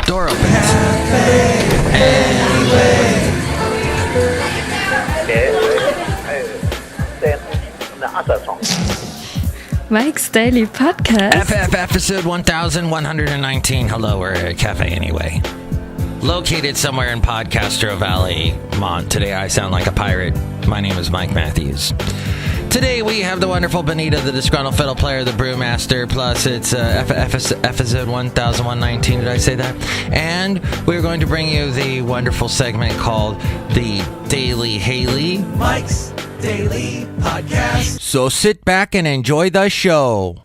Door opens. Anyway. Mike's Daily Podcast. Episode 1119. Hello, we're at Cafe Anyway. Located somewhere in Podcastro Valley, Mont. Today I sound like a pirate. My name is Mike Matthews. Today we have the wonderful Benita, the Disgruntled Fiddle Player, the Brewmaster PLUS. It's episode 1119. Did I say that? And we're going to bring you the wonderful segment called the DAYLEY HAYLEY. Mike's Daily Podcast. So sit back and enjoy the show.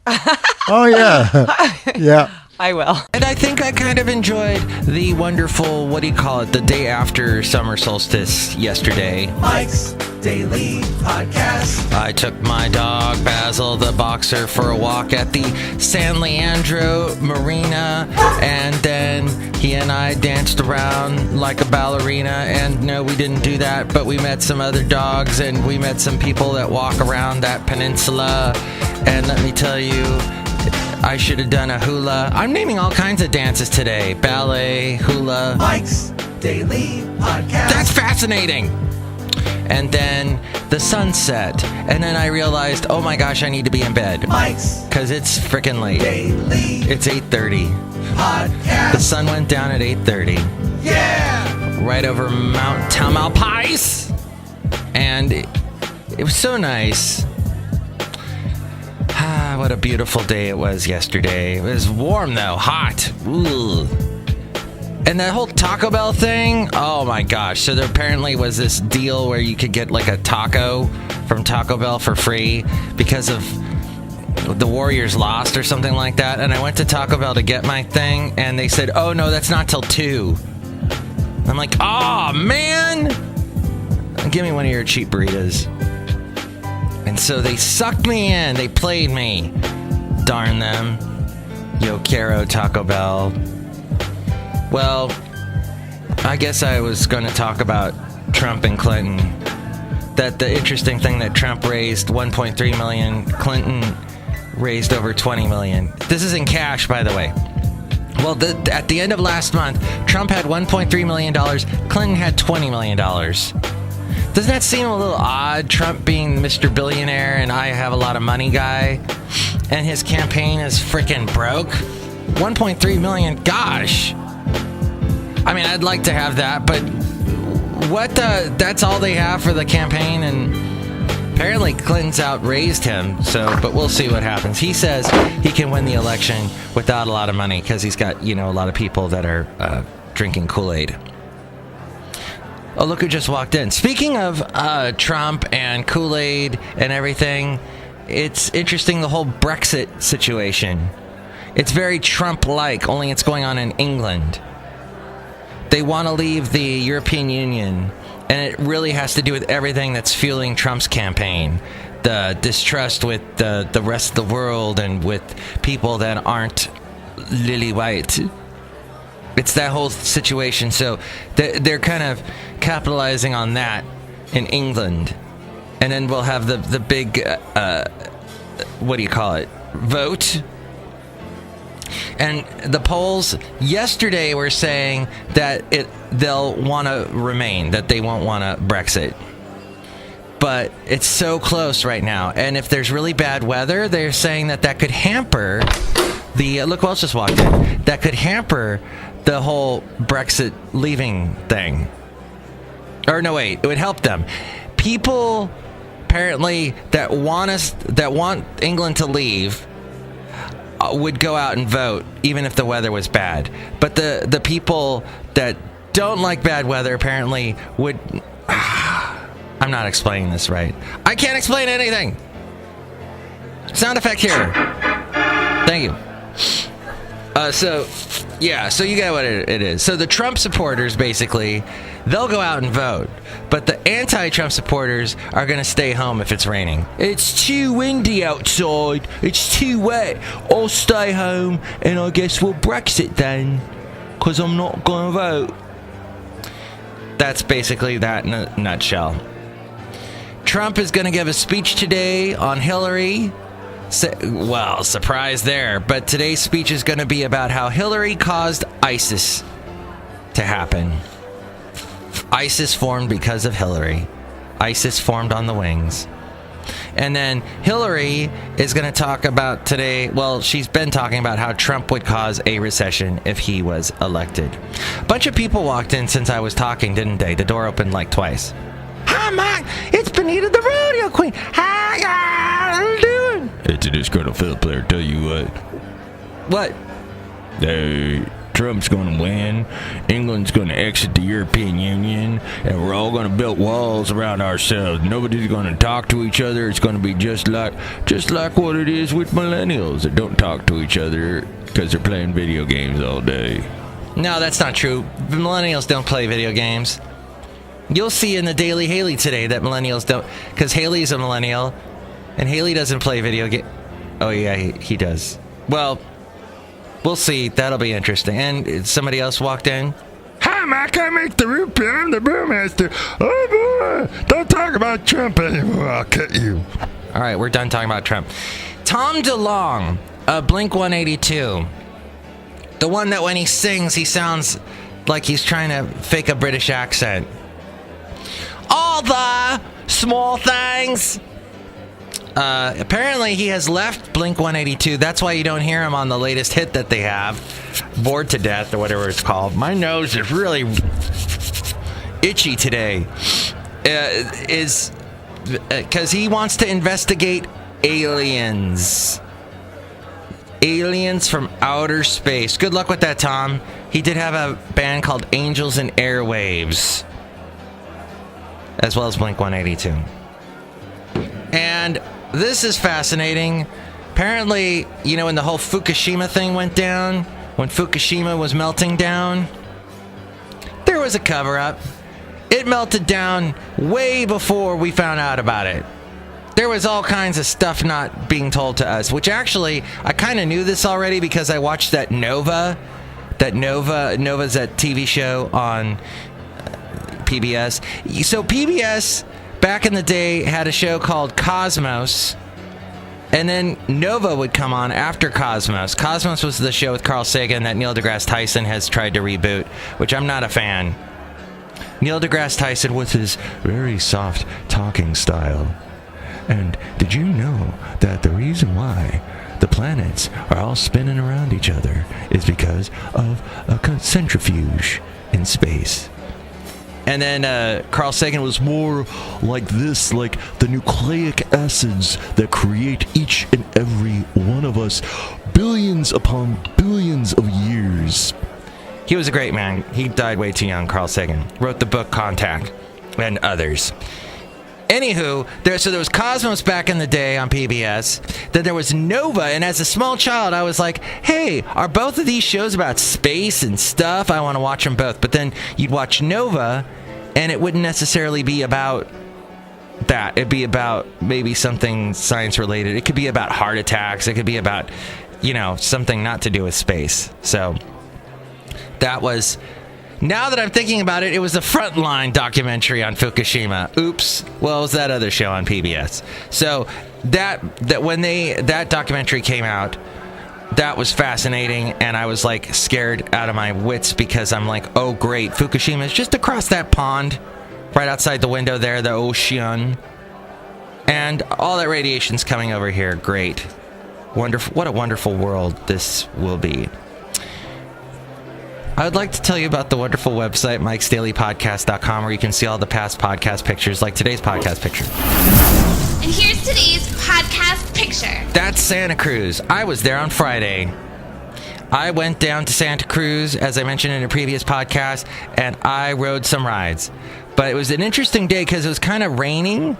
Oh, yeah. Yeah. I will. And I think I kind of enjoyed the wonderful, the day after summer solstice yesterday. Mike's Daily Podcast. I took my dog, Basil the boxer, for a walk at the San Leandro Marina, and then he and I danced around like a ballerina, and no, we didn't do that, but we met some other dogs, and we met some people that walk around that peninsula, and let me tell you, I should have done a hula. I'm naming all kinds of dances today. Ballet, hula. Mike's Daily Podcast. That's fascinating. And then the sun set. And then I realized, oh my gosh, I need to be in bed. Mike's because it's freaking late. Daily It's 8:30. Podcast. The sun went down at 8:30. Yeah. Right over Mount Tamalpais. And it was so nice. What a beautiful day it was yesterday. It was warm though, hot. Ooh. And that whole Taco Bell thing, oh my gosh. So there apparently was this deal where you could get like a taco from Taco Bell for free because of the Warriors lost or something like that. And I went to Taco Bell to get my thing and they said, oh no, that's not till 2. I'm like, oh man. Give me one of your cheap burritos. And so they sucked me in. They played me. Darn them. Yo quiero Taco Bell. Well, I guess I was going to talk about Trump and Clinton. That the interesting thing that Trump raised 1.3 million, Clinton raised over 20 million. This is in cash, by the way. Well, at the end of last month, Trump had $1.3 million. Clinton had $20 million. Doesn't that seem a little odd? Trump being Mr. Billionaire and I have a lot of money guy, and his campaign is freaking broke. 1.3 million, gosh. I mean, I'd like to have that, but that's all they have for the campaign, and apparently Clinton's outraised him, but we'll see what happens. He says he can win the election without a lot of money because he's got, a lot of people that are drinking Kool-Aid. Oh, look who just walked in. Speaking of Trump and Kool-Aid and everything, it's interesting, the whole Brexit situation. It's very Trump-like, only it's going on in England. They want to leave the European Union, and it really has to do with everything that's fueling Trump's campaign. The distrust with the rest of the world and with people that aren't lily white. It's that whole situation. So they're kind of capitalizing on that in England. And then we'll have the big, vote. And the polls yesterday were saying that they'll want to remain, that they won't want to Brexit. But it's so close right now. And if there's really bad weather, they're saying that could hamper look who else just walked in. That could hamper the whole Brexit leaving thing. Or no, wait, it would help them. People apparently that want England to leave would go out and vote even if the weather was bad. But the people that don't like bad weather apparently would I'm not explaining this right. I can't explain anything. Sound effect here. Thank you. So you get what it is. So the Trump supporters, basically, they'll go out and vote. But the anti-Trump supporters are going to stay home if it's raining. It's too windy outside. It's too wet. I'll stay home, and I guess we'll Brexit then. Because I'm not going to vote. That's basically that in a nutshell. Trump is going to give a speech today on Hillary. Well, surprise there. But today's speech is going to be about how Hillary caused ISIS to happen. ISIS formed because of Hillary. ISIS formed on the wings. And then Hillary is going to talk about today, well, she's been talking about how Trump would cause a recession if he was elected. A bunch of people walked in since I was talking, didn't they? The door opened like twice. Hi, Mike. It's Benita the rodeo queen. Hi, how you doing? It's a Disgruntled Fiddle Player, tell you what. What? Trump's going to win, England's going to exit the European Union, and we're all going to build walls around ourselves. Nobody's going to talk to each other. It's going to be just like what it is with millennials that don't talk to each other because they're playing video games all day. No, that's not true. The millennials don't play video games. You'll see in the Daily Haley today that millennials don't, because Haley's a millennial, and Haley doesn't play video games. Oh, yeah, he does. Well, we'll see. That'll be interesting. And somebody else walked in. Hi, Mike. I make the root beer. I'm the brewmaster. Oh, boy. Don't talk about Trump anymore. I'll cut you. All right, we're done talking about Trump. Tom DeLonge of Blink-182. The one that when he sings, he sounds like he's trying to fake a British accent. All the small things. Apparently he has left Blink-182. That's why you don't hear him on the latest hit that they have, Bored to Death or whatever it's called. My nose is really itchy today. Is because he wants to investigate aliens. Aliens from outer space. Good luck with that, Tom. He did have a band called Angels and Airwaves, as well as Blink-182. And this is fascinating. Apparently, you know, when the whole Fukushima thing went down, when Fukushima was melting down, there was a cover-up. It melted down way before we found out about it. There was all kinds of stuff not being told to us, which actually, I kind of knew this already because I watched that Nova's that TV show on PBS. So PBS back in the day had a show called Cosmos, and then Nova would come on after Cosmos. Cosmos was the show with Carl Sagan that Neil deGrasse Tyson has tried to reboot, which I'm not a fan. Neil deGrasse Tyson with his very soft talking style. And did you know that the reason why the planets are all spinning around each other is because of a centrifuge in space? And then Carl Sagan was more like this, like the nucleic acids that create each and every one of us billions upon billions of years. He was a great man. He died way too young, Carl Sagan. Wrote the book Contact and others. Anywho, there was Cosmos back in the day on PBS. Then there was Nova, and as a small child, I was like, hey, are both of these shows about space and stuff? I want to watch them both. But then you'd watch Nova, and it wouldn't necessarily be about that. It'd be about maybe something science-related. It could be about heart attacks. It could be about, you know, something not to do with space. So that was... Now that I'm thinking about it, it was a Frontline documentary on Fukushima. Oops. Well, it was that other show on PBS. So that when that documentary came out, that was fascinating, and I was like scared out of my wits because I'm like, oh great, Fukushima is just across that pond, right outside the window there, the ocean, and all that radiation's coming over here. Great, wonderful! What a wonderful world this will be. I would like to tell you about the wonderful website, mikesdailypodcast.com, where you can see all the past podcast pictures, like today's podcast picture. And here's today's podcast picture. That's Santa Cruz. I was there on Friday. I went down to Santa Cruz, as I mentioned in a previous podcast, and I rode some rides. But it was an interesting day because it was kind of raining,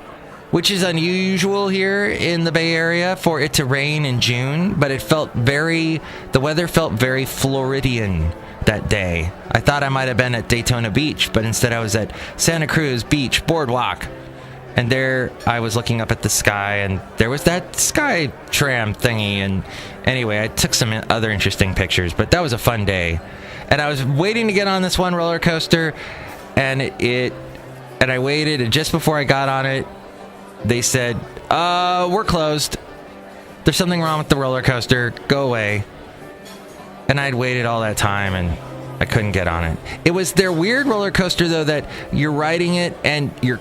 which is unusual here in the Bay Area for it to rain in June, but the weather felt very Floridian that day. I thought I might have been at Daytona Beach, but instead I was at Santa Cruz Beach Boardwalk. And there I was looking up at the sky, and there was that sky tram thingy. And anyway, I took some other interesting pictures, but that was a fun day. And I was waiting to get on this one roller coaster, and I waited, and just before I got on it, they said, we're closed. There's something wrong with the roller coaster. Go away. And I'd waited all that time, and I couldn't get on it. It was their weird roller coaster, though, that you're riding it, and your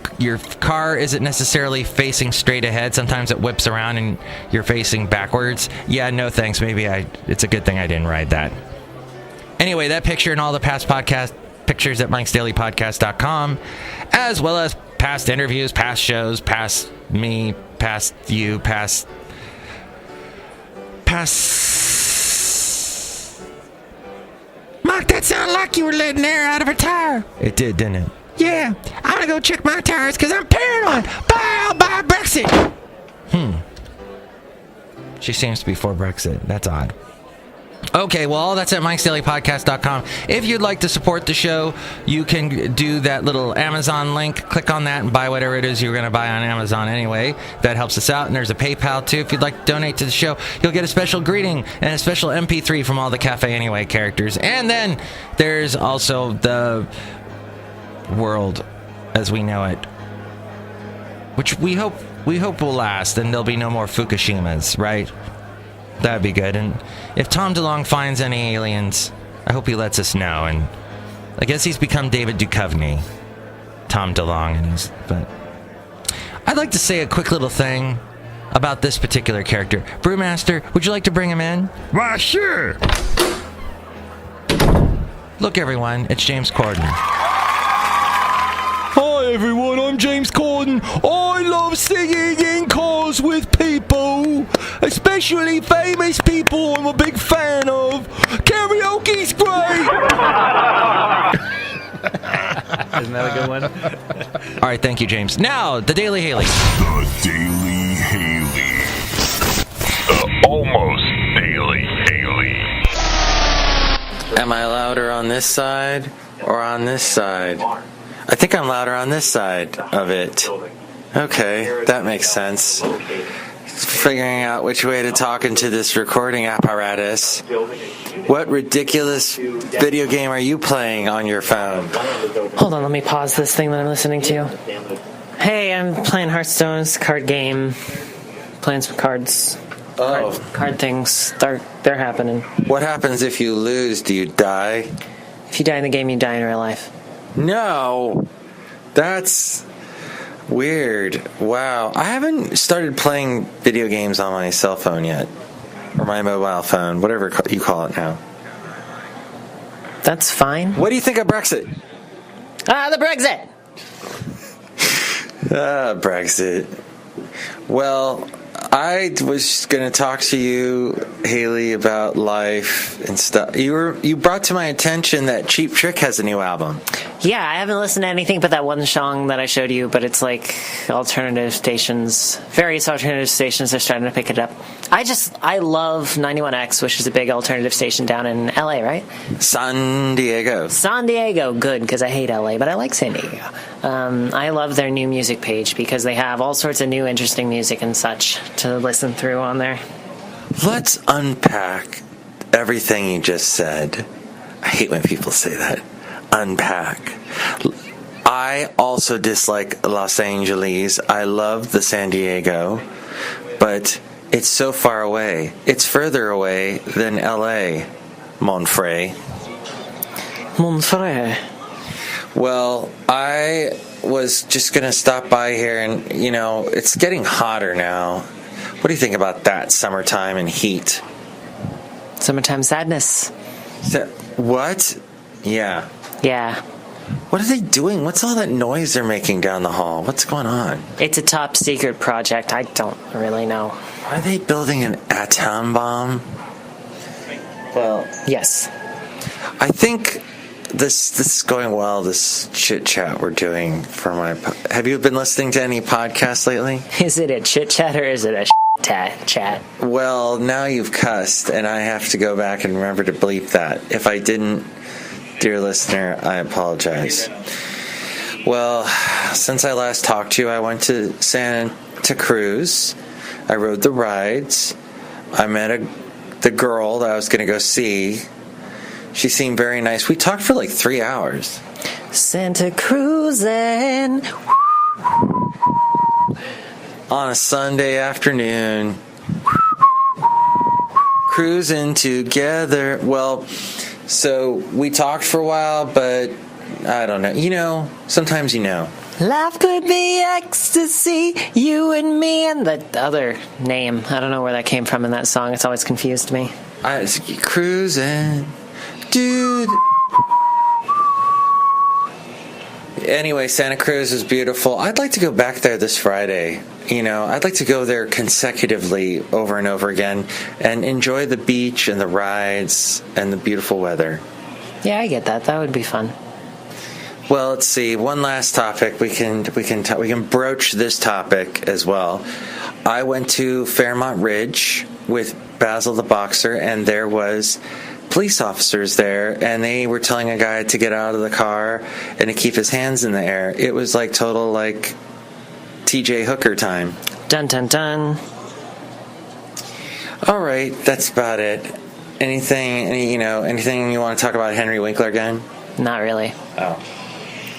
car isn't necessarily facing straight ahead. Sometimes it whips around, and you're facing backwards. Yeah, no thanks. Maybe it's a good thing I didn't ride that. Anyway, that picture and all the past podcast pictures at Mike'sDailyPodcast.com, as well as past interviews, past shows, past me, past you, past... Mike, that sounded like you were letting air out of a tire. It did, didn't it? Yeah, I'm gonna go check my tires because I'm paranoid. Bye Brexit. She seems to be for Brexit. That's odd. Okay, well, that's at Mike'sDailyPodcast.com. If you'd like to support the show, you can do that little Amazon link. Click on that and buy whatever it is you're going to buy on Amazon anyway. That helps us out. And there's a PayPal, too. If you'd like to donate to the show, you'll get a special greeting and a special MP3 from all the Cafe Anyway characters. And then there's also the world as we know it, which we hope will last, and there'll be no more Fukushimas, right? That'd be good. And if Tom DeLonge finds any aliens, I hope he lets us know. And I guess he's become David Duchovny, Tom DeLonge. But I'd like to say a quick little thing about this particular character. Brewmaster, would you like to bring him in? Why, sure. Look, everyone, it's James Corden. Hi, everyone, I'm James Corden. I love singing in cars with people, especially famous people I'm a big fan of. Karaoke's great. Isn't that a good one? All right, thank you, James. Now, the Daily Haley. The Daily Haley. The almost Daily Haley. Am I louder on this side or on this side? I think I'm louder on this side of it. Okay, that makes sense. Figuring out which way to talk into this recording apparatus. What ridiculous video game are you playing on your phone? Hold on, let me pause this thing that I'm listening to. Hey, I'm playing Hearthstone's card game. Playing some cards. Oh. Card things. They're happening. What happens if you lose? Do you die? If you die in the game, you die in real life. No. That's weird. Wow. I haven't started playing video games on my cell phone yet. Or my mobile phone, whatever you call it now. That's fine. What do you think of Brexit? The Brexit! Brexit. Well, I was going to talk to you, Haley, about life and stuff. You brought to my attention that Cheap Trick has a new album. Yeah, I haven't listened to anything but that one song that I showed you, but it's like alternative stations, various alternative stations are starting to pick it up. I love 91X, which is a big alternative station down in LA, right? San Diego, good, because I hate LA, but I like San Diego. I love their new music page because they have all sorts of new interesting music and such to listen through on there. Let's unpack everything you just said. I hate when people say that. Unpack. I also dislike Los Angeles. I love the San Diego, but it's so far away. It's further away than LA, Monfrey. Well, I was just going to stop by here and, it's getting hotter now. What do you think about that, summertime and heat? Summertime sadness. What? Yeah. Yeah. What are they doing? What's all that noise they're making down the hall? What's going on? It's a top secret project. I don't really know. Are they building an atom bomb? Well, yes. I think this is going well, this chit chat we're doing for my... Have you been listening to any podcasts lately? Is it a chit chat or is it a chat? Well, now you've cussed, and I have to go back and remember to bleep that. If I didn't, dear listener, I apologize. Well, since I last talked to you, I went to Santa Cruz. I rode the rides. I met the girl that I was going to go see. She seemed very nice. We talked for like 3 hours. Santa Cruzin'. On a Sunday afternoon. cruising together. Well, so we talked for a while, but I don't know. You know, sometimes you know. Life could be ecstasy, you and me, and the other name. I don't know where that came from in that song. It's always confused me. Cruising, dude. Anyway, Santa Cruz is beautiful. I'd like to go back there this Friday. You know, I'd like to go there consecutively over and over again and enjoy the beach and the rides and the beautiful weather. Yeah, I get that. That would be fun. Well, let's see. One last topic. We can broach this topic as well. I went to Fairmont Ridge with Basil the Boxer, and there was police officers there, and they were telling a guy to get out of the car and to keep his hands in the air. It was like total like TJ Hooker time. Dun dun dun. All right, that's about it. Anything you want to talk about Henry Winkler again? Not really. Oh.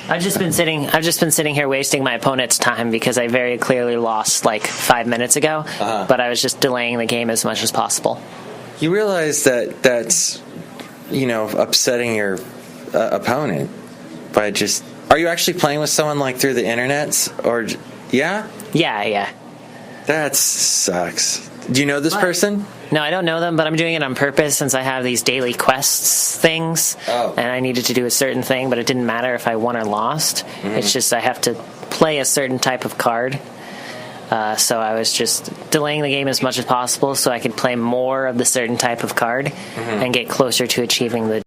I've just been sitting here wasting my opponent's time because I very clearly lost like 5 minutes ago, but I was just delaying the game as much as possible. You realize that's, upsetting your opponent by just... Are you actually playing with someone like through the internet? Or, yeah? Yeah. That sucks. Do you know this person? No, I don't know them, but I'm doing it on purpose since I have these daily quests things, and I needed to do a certain thing, but it didn't matter if I won or lost. It's just I have to play a certain type of card. So I was just delaying the game as much as possible so I could play more of the certain type of card and get closer to achieving the